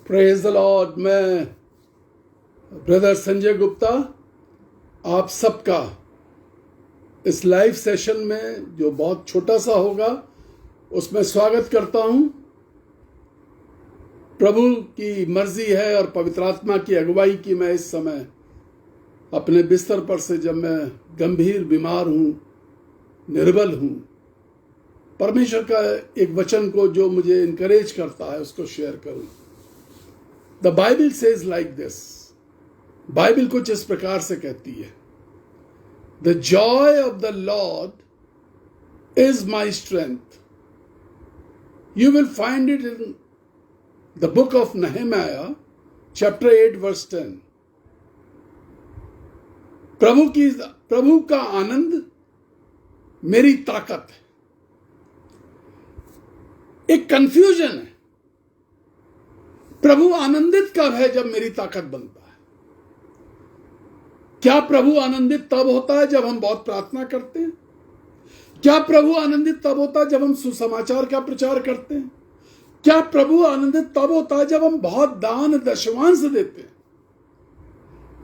Praise the Lord. मैं brother Sanjay Gupta आप सबका इस लाइव सेशन में, जो बहुत छोटा सा होगा, उसमें स्वागत करता हूं। प्रभु की मर्जी है और पवित्र आत्मा की अगुवाई की मैं इस समय अपने बिस्तर पर से, जब मैं गंभीर बीमार हूं, निर्बल हूं, परमेश्वर का एक वचन को जो मुझे इनकरेज करता है उसको शेयर करूं। The Bible says like this. Bible कुछ इस प्रकार से कहती है, the joy of the Lord is my strength. You will find it in the book of Nehemiah chapter 8 verse 10। प्रभु का आनंद मेरी ताकत है। एक कंफ्यूजन है, प्रभु आनंदित कब है? जब मेरी ताकत बनता है। क्या प्रभु आनंदित तब होता है जब हम बहुत प्रार्थना करते हैं? क्या प्रभु आनंदित तब होता है जब हम सुसमाचार का प्रचार करते हैं? क्या प्रभु आनंदित तब होता है जब हम बहुत दान दशमांश देते हैं?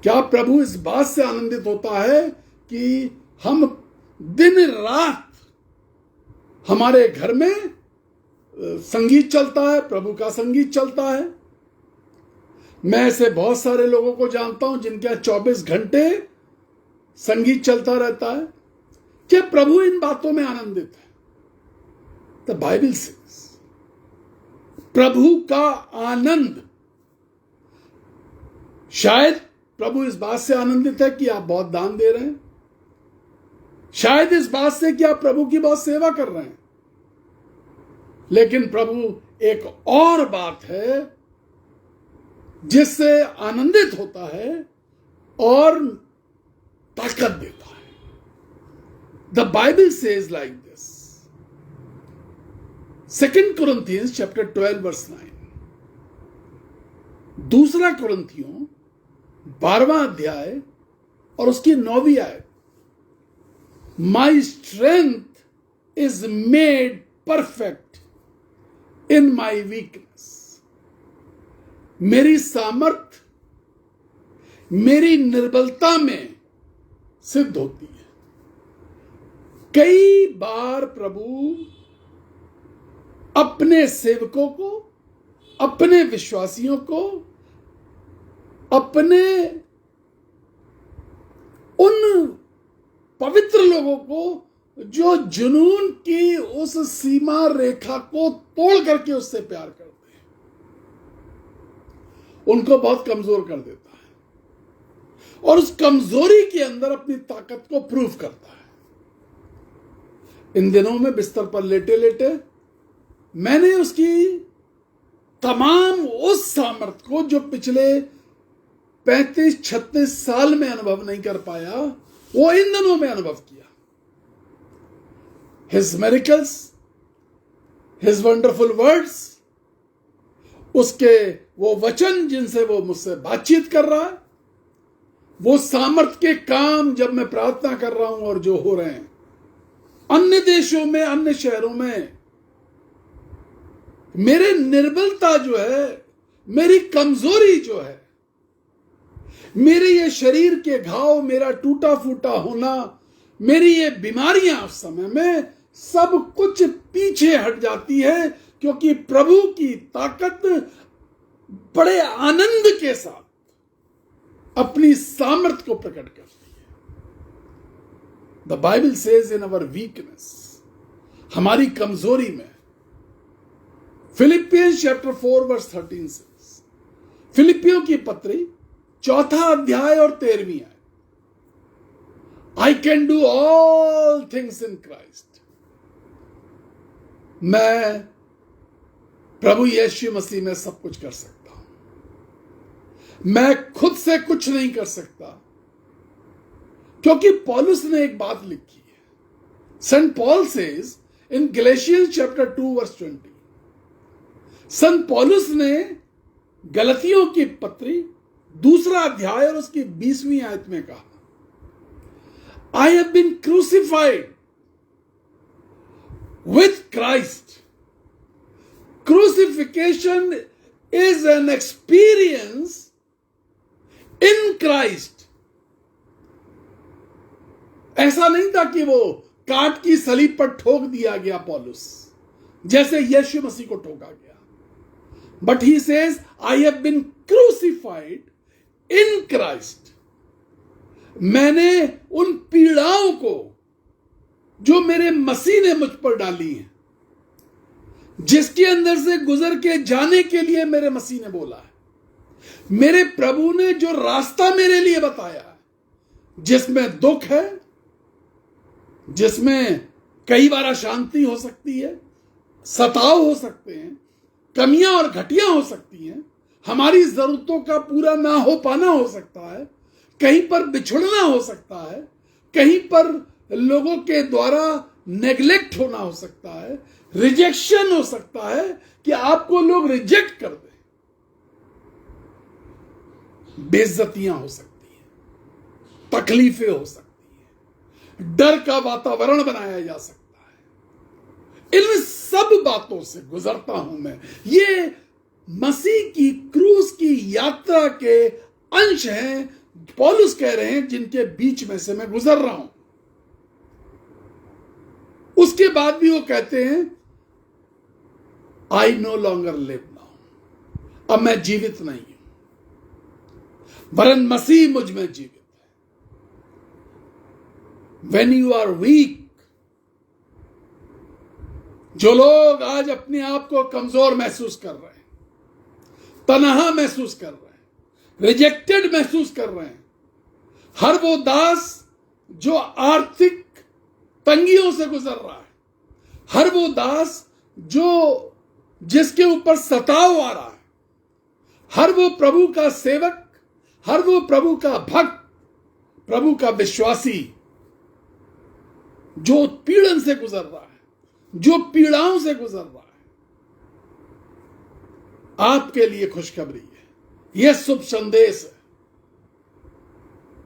क्या प्रभु इस बात से आनंदित होता है कि हम दिन रात हमारे घर में संगीत चलता है, प्रभु का संगीत चलता है? मैं ऐसे बहुत सारे लोगों को जानता हूं जिनके यहाँ 24 घंटे संगीत चलता रहता है। क्या प्रभु इन बातों में आनंदित है? द बाइबल सेज प्रभु का आनंद। शायद प्रभु इस बात से आनंदित है कि आप बहुत दान दे रहे हैं, शायद इस बात से कि आप प्रभु की बहुत सेवा कर रहे हैं, लेकिन प्रभु एक और बात है जिससे आनंदित होता है और ताकत देता है। The Bible says like this. 2 Corinthians chapter 12 verse 9। दूसरा कुरिन्थियों 12वां अध्याय और उसकी 9वीं आयत। My strength is made perfect in my weakness. मेरी सामर्थ मेरी निर्बलता में सिद्ध होती है। कई बार प्रभु अपने सेवकों को, अपने विश्वासियों को, अपने उन पवित्र लोगों को जो जुनून की उस सीमा रेखा को तोड़ करके उससे प्यार करते हैं, उनको बहुत कमजोर कर देता है और उस कमजोरी के अंदर अपनी ताकत को प्रूव करता है। इन दिनों में बिस्तर पर लेटे लेटे मैंने उसकी तमाम उस सामर्थ्य को, जो पिछले 35-36 साल में अनुभव नहीं कर पाया, वो इन दिनों में अनुभव किया। His miracles, his wonderful words, उसके वो वचन जिनसे वो मुझसे बातचीत कर रहा है, वो सामर्थ्य के काम जब मैं प्रार्थना कर रहा हूं और जो हो रहे हैं अन्य देशों में, अन्य शहरों में, मेरे निर्बलता जो है, मेरी कमजोरी जो है, मेरे ये शरीर के घाव, मेरा टूटा फूटा होना, मेरी ये बीमारियां उस समय में सब कुछ पीछे हट जाती है, क्योंकि प्रभु की ताकत बड़े आनंद के साथ अपनी सामर्थ्य को प्रकट करती है। The Bible says in our weakness, हमारी कमजोरी में। फिलिपियंस चैप्टर 4 वर्स 13 से, फिलिपियों की पत्री 4 अध्याय और 13वीं आयत। आई can do all things in Christ. मैं प्रभु यीशु मसीह में सब कुछ कर सकता हूं। मैं खुद से कुछ नहीं कर सकता, क्योंकि पौलुस ने एक बात लिखी है। Saint Paul says in Galatians chapter 2 verse 20। संत पौलुस ने गलतियों की पत्री 2 अध्याय और उसकी 20वीं आयत में कहा, I have been crucified with Christ. Crucifixion is an experience in Christ. ऐसा नहीं था कि वो काट की सलीब पर ठोक दिया गया पौलुस, जैसे यीशु मसीह को ठोका गया। But he says I have been crucified in Christ. मैंने उन पीड़ाओं को जो मेरे मसीह ने मुझ पर डाली हैं, जिसके अंदर से गुजर के जाने के लिए मेरे मसीह ने बोला है, मेरे प्रभु ने जो रास्ता मेरे लिए बताया है, जिसमें दुख है, जिसमें कई बार अशांति हो सकती है, सताव हो सकते हैं, कमियां और घटियां हो सकती हैं, हमारी जरूरतों का पूरा ना हो पाना हो सकता है, कहीं पर बिछुड़ना हो सकता है, कहीं पर लोगों के द्वारा नेग्लेक्ट होना हो सकता है, रिजेक्शन हो सकता है कि आपको लोग रिजेक्ट कर दें, बेइज्जतियां हो सकती हैं, तकलीफें हो सकती हैं, डर का वातावरण बनाया जा सकता है। इन सब बातों से गुजरता हूं मैं। ये मसीह की क्रूस की यात्रा के अंश हैं, पौलुस कह रहे हैं, जिनके बीच में से मैं गुजर रहा हूं। उसके बाद भी वो कहते हैं I know longer live now. अब मैं जीवित नहीं हूं, वरन मसीह मुझ में जीवित है। वेन यू आर वीक, जो लोग आज अपने आप को कमजोर महसूस कर रहे हैं, तनहा महसूस कर रहे हैं, रिजेक्टेड महसूस कर रहे हैं, हर वो दास जो आर्थिक तंगियों से गुजर रहा है, हर वो दास जिसके ऊपर सताव आ रहा है, हर वो प्रभु का सेवक, हर वो प्रभु का भक्त, प्रभु का विश्वासी जो उत्पीड़न से गुजर रहा है, जो पीड़ाओं से गुजर रहा है, आपके लिए खुशखबरी है, यह शुभ संदेश है।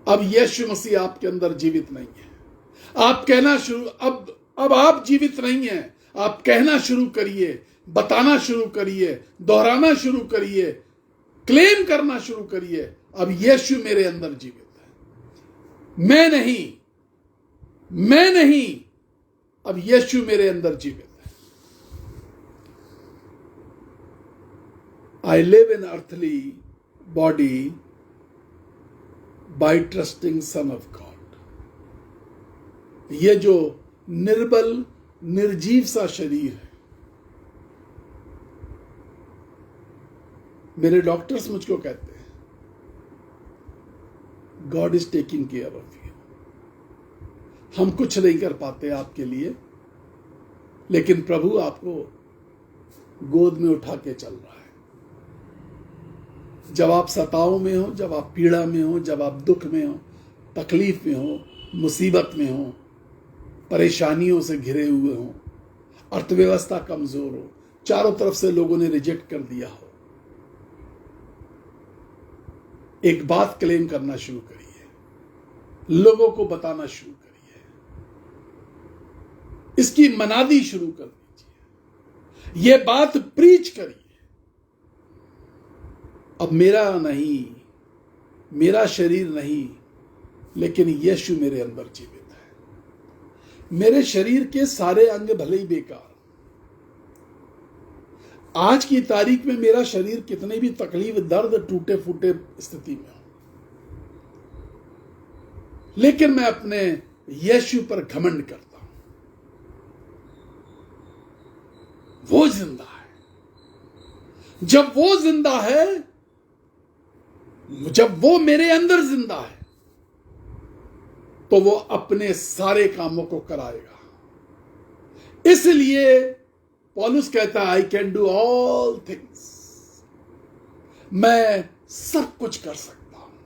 अब यीशु मसीह आपके अंदर जीवित नहीं है। आप कहना शुरू, अब आप जीवित नहीं हैं। आप कहना शुरू करिए, बताना शुरू करिए, दोहराना शुरू करिए, क्लेम करना शुरू करिए, अब यीशु मेरे अंदर जीवित है। मैं नहीं, अब यीशु मेरे अंदर जीवित है। I live in earthly body by trusting son of God. यह जो निर्बल निर्जीव सा शरीर है, मेरे डॉक्टर्स मुझको कहते हैं God is taking care of you. हम कुछ नहीं कर पाते आपके लिए, लेकिन प्रभु आपको गोद में उठा के चल रहा है। जब आप सताव में हो, जब आप पीड़ा में हो, जब आप दुख में हो, तकलीफ में हो, मुसीबत में हो, परेशानियों से घिरे हुए हो, अर्थव्यवस्था कमजोर हो, चारों तरफ से लोगों ने रिजेक्ट कर दिया हो, एक बात क्लेम करना शुरू करिए, लोगों को बताना शुरू करिए, इसकी मनादी शुरू कर दीजिए, यह बात प्रीच करिए। अब मेरा नहीं, मेरा शरीर नहीं, लेकिन यीशु मेरे अंदर जीवित है। मेरे शरीर के सारे अंग भले ही बेकार, आज की तारीख में मेरा शरीर कितने भी तकलीफ, दर्द, टूटे फूटे स्थिति में हो, लेकिन मैं अपने यीशु पर घमंड करता हूं। वो जिंदा है। जब वो जिंदा है, जब वो मेरे अंदर जिंदा है, तो वो अपने सारे कामों को कराएगा। इसलिए पौलुस कहता है I can do all things, मैं सब कुछ कर सकता हूं।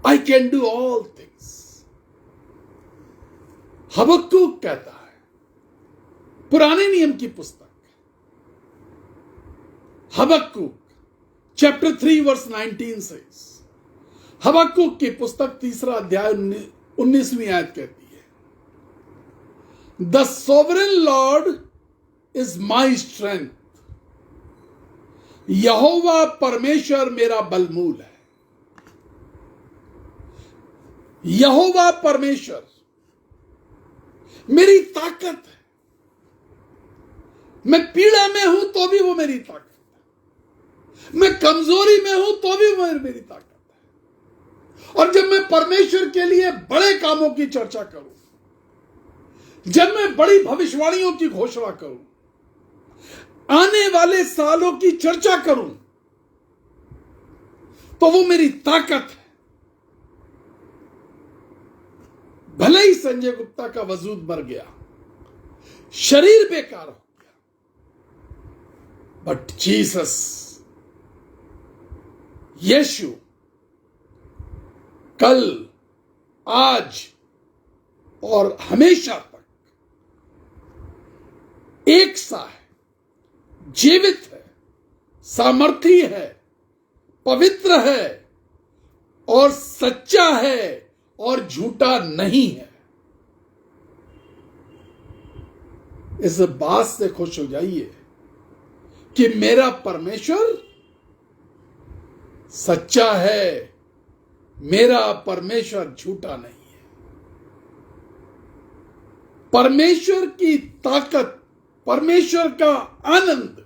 I can do all things. हबक्कुक कहता है, पुराने नियम की पुस्तक हबक्कुक चैप्टर 3 वर्स 19 से, हबक्कुक की पुस्तक 3 अध्याय 19वीं आयत कहती है, The sovereign Lord is my strength यहोवा परमेश्वर मेरा बलमूल है। यहोवा परमेश्वर मेरी ताकत है। मैं पीड़ा में हूं तो भी वो मेरी ताकत है। मैं कमजोरी में हूं तो भी वो मेरी ताकत है। और जब मैं परमेश्वर के लिए बड़े कामों की चर्चा करूं, जब मैं बड़ी भविष्यवाणियों की घोषणा करूं, आने वाले सालों की चर्चा करूं, तो वो मेरी ताकत है। भले ही संजय गुप्ता का वजूद मर गया, शरीर बेकार हो गया, बट जीसस, यीशु कल, आज और हमेशा तक एक सा है, जीवित है, सामर्थी है, पवित्र है और सच्चा है और झूठा नहीं है। इस बात से खुश हो जाइए कि मेरा परमेश्वर सच्चा है, मेरा परमेश्वर झूठा नहीं है। परमेश्वर की ताकत, परमेश्वर का आनंद,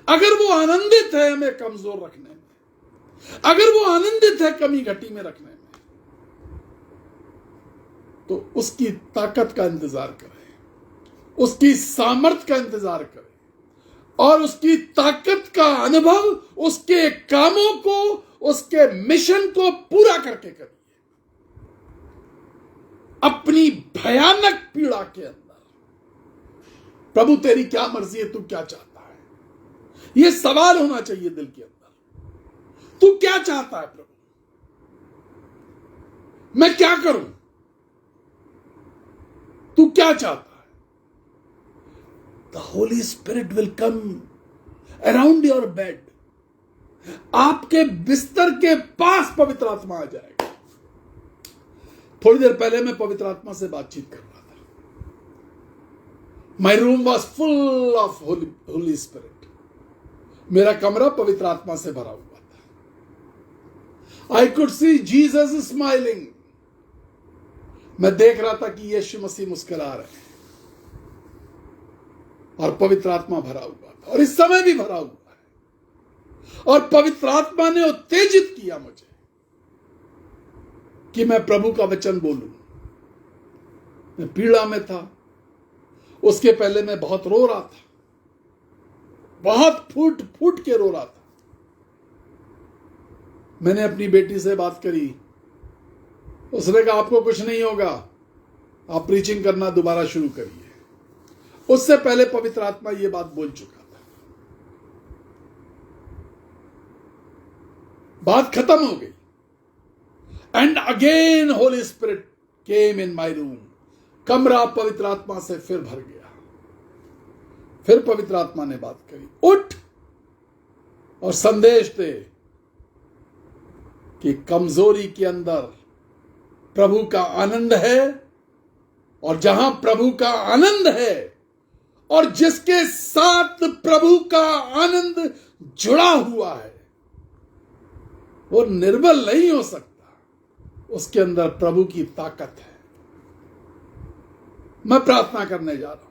अगर वो आनंदित है हमें कमजोर रखने में, अगर वो आनंदित है कमी घटी में रखने में, तो उसकी ताकत का इंतजार करें, उसकी सामर्थ का इंतजार करें और उसकी ताकत का अनुभव उसके कामों को, उसके मिशन को पूरा करके करिए। अपनी भयानक पीड़ा के अंदर प्रभु तेरी क्या मर्जी है, तू क्या चाहता है, यह सवाल होना चाहिए दिल के अंदर। तू क्या चाहता है प्रभु, मैं क्या करूं, तू क्या चाहता है? The Holi spirit will come around your bed. आपके बिस्तर के पास पवित्र आत्मा आ जाएगा। थोड़ी देर पहले मैं पवित्र आत्मा से बातचीत कर रहा था। My room was full of Holi spirit. मेरा कमरा पवित्र आत्मा से भरा हुआ था। I could see Jesus smiling. मैं देख रहा था कि यीशु मसीह मुस्कुरा रहे हैं और पवित्र आत्मा भरा हुआ था, और इस समय भी भरा हुआ है। और पवित्र आत्मा ने उत्तेजित किया मुझे कि मैं प्रभु का वचन बोलूं। मैं पीड़ा में था, उसके पहले मैं बहुत रो रहा था, बहुत फूट फूट के रो रहा था। मैंने अपनी बेटी से बात करी, उसने कहा आपको कुछ नहीं होगा, आप प्रीचिंग करना दोबारा शुरू करिए। उससे पहले पवित्र आत्मा ये बात बोल चुका था। बात खत्म हो गई। And again Holi spirit came in my room. कमरा पवित्र आत्मा से फिर भर गया। फिर पवित्र आत्मा ने बात करी, उठ और संदेश दे कि कमजोरी के अंदर प्रभु का आनंद है, और जहां प्रभु का आनंद है और जिसके साथ प्रभु का आनंद जुड़ा हुआ है, वो निर्बल नहीं हो सकता। उसके अंदर प्रभु की ताकत है। मैं प्रार्थना करने जा रहा हूं।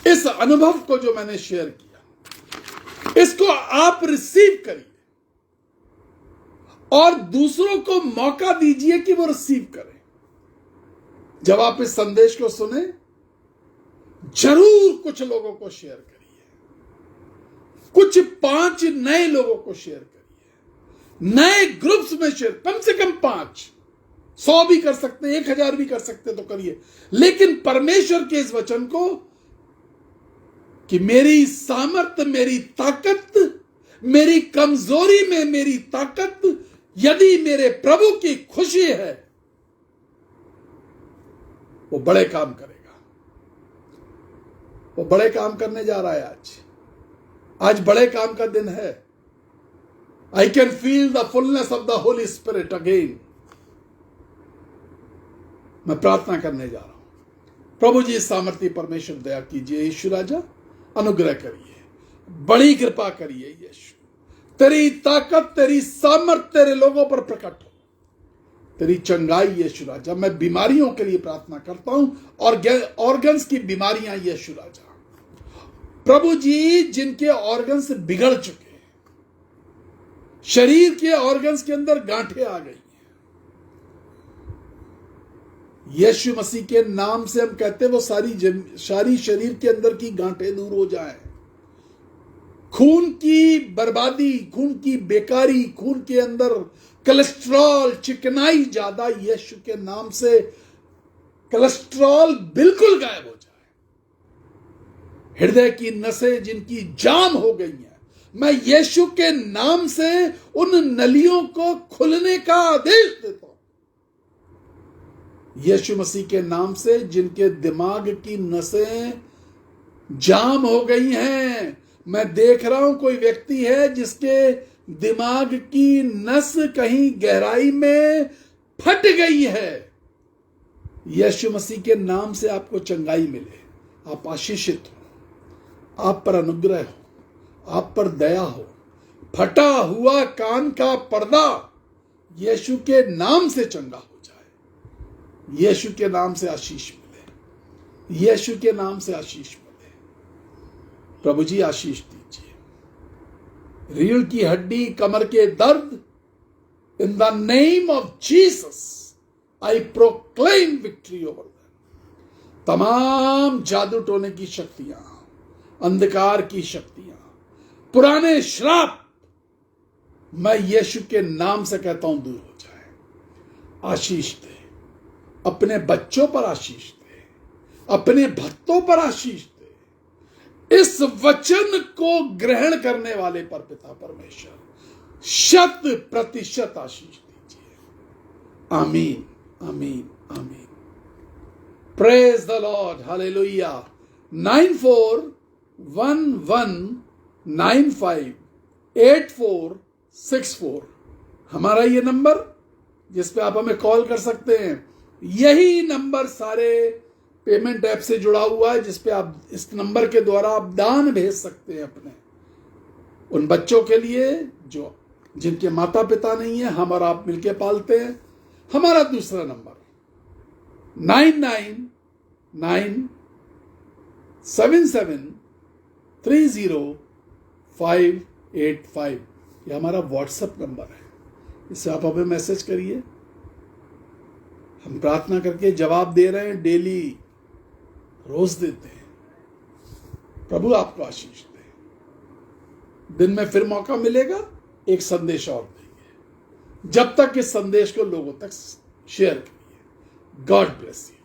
इस अनुभव को जो मैंने शेयर किया, इसको आप रिसीव करिए और दूसरों को मौका दीजिए कि वो रिसीव करें। जब आप इस संदेश को सुने, जरूर कुछ लोगों को शेयर करिए, कुछ 5 नए लोगों को शेयर करिए, नए ग्रुप्स में शेयर, कम से कम 5, 100 भी कर सकते हैं, 1000 भी कर सकते हैं तो करिए। लेकिन परमेश्वर के इस वचन को कि मेरी सामर्थ्य, मेरी ताकत, मेरी कमजोरी में मेरी ताकत, यदि मेरे प्रभु की खुशी है, वो बड़े काम करेगा। वो बड़े काम करने जा रहा है। आज बड़े काम का दिन है। I can feel the fullness of the Holi spirit again. मैं प्रार्थना करने जा रहा हूं। प्रभु जी सामर्थ्य परमेश्वर दया कीजिए। यीशु राजा अनुग्रह करिए। बड़ी कृपा करिए यीशु। तेरी ताकत, तेरी सामर्थ तेरे लोगों पर प्रकट हो, तेरी चंगाई यीशु राजा। मैं बीमारियों के लिए प्रार्थना करता हूं, और ऑर्गन्स की बीमारियां यीशु राजा, प्रभु जी, जिनके ऑर्गन्स बिगड़ चुके हैं, शरीर के ऑर्गन्स के अंदर गांठें आ गई हैं, यीशु मसीह के नाम से हम कहते हैं वो सारी शरीर के अंदर की गांठें दूर हो जाएं। खून की बर्बादी, खून की बेकारी, खून के अंदर कोलेस्ट्रॉल, चिकनाई ज्यादा, यीशु के नाम से कोलेस्ट्रॉल बिल्कुल गायब हो जाए। हृदय की नसें जिनकी जाम हो गई हैं, मैं यीशु के नाम से उन नलियों को खुलने का आदेश देता हूं। यीशु मसीह के नाम से जिनके दिमाग की नसें जाम हो गई हैं, मैं देख रहा हूं कोई व्यक्ति है जिसके दिमाग की नस कहीं गहराई में फट गई है। यीशु मसीह के नाम से आपको चंगाई मिले, आप आशीषित हो, आप पर अनुग्रह हो, आप पर दया हो। फटा हुआ कान का पर्दा यीशु के नाम से चंगा हो जाए। यीशु के नाम से आशीष मिले, यीशु के नाम से आशीष मिले। प्रभु जी आशीष दीजिए। रीढ़ की हड्डी, कमर के दर्द, in the name of Jesus I proclaim victory over them. तमाम जादू टोने की शक्तियां, अंधकार की शक्तियां, पुराने श्राप, मैं यीशु के नाम से कहता हूं दूर हो जाए। आशीष दे, अपने बच्चों पर आशीष दे, अपने भक्तों पर आशीष दे। इस वचन को ग्रहण करने वाले पर पिता परमेश्वर 100% आशीष दीजिए। आमीन, आमीन, आमीन। Praise the Lord, hallelujah. 9411958464 हमारा ये नंबर, जिस पे आप हमें कॉल कर सकते हैं। यही नंबर सारे पेमेंट ऐप से जुड़ा हुआ है, जिस पे आप, इस नंबर के द्वारा आप दान भेज सकते हैं अपने उन बच्चों के लिए जिनके माता पिता नहीं है, हम और आप मिलके पालते हैं। हमारा दूसरा नंबर 9997730585, ये हमारा व्हाट्सएप नंबर है। इससे आप हमें मैसेज करिए, हम प्रार्थना करके जवाब दे रहे हैं, डेली रोज देते हैं। प्रभु आपको आशीष दे। दिन में फिर मौका मिलेगा, एक संदेश और देंगे। जब तक इस संदेश को लोगों तक शेयर करिए। God bless you.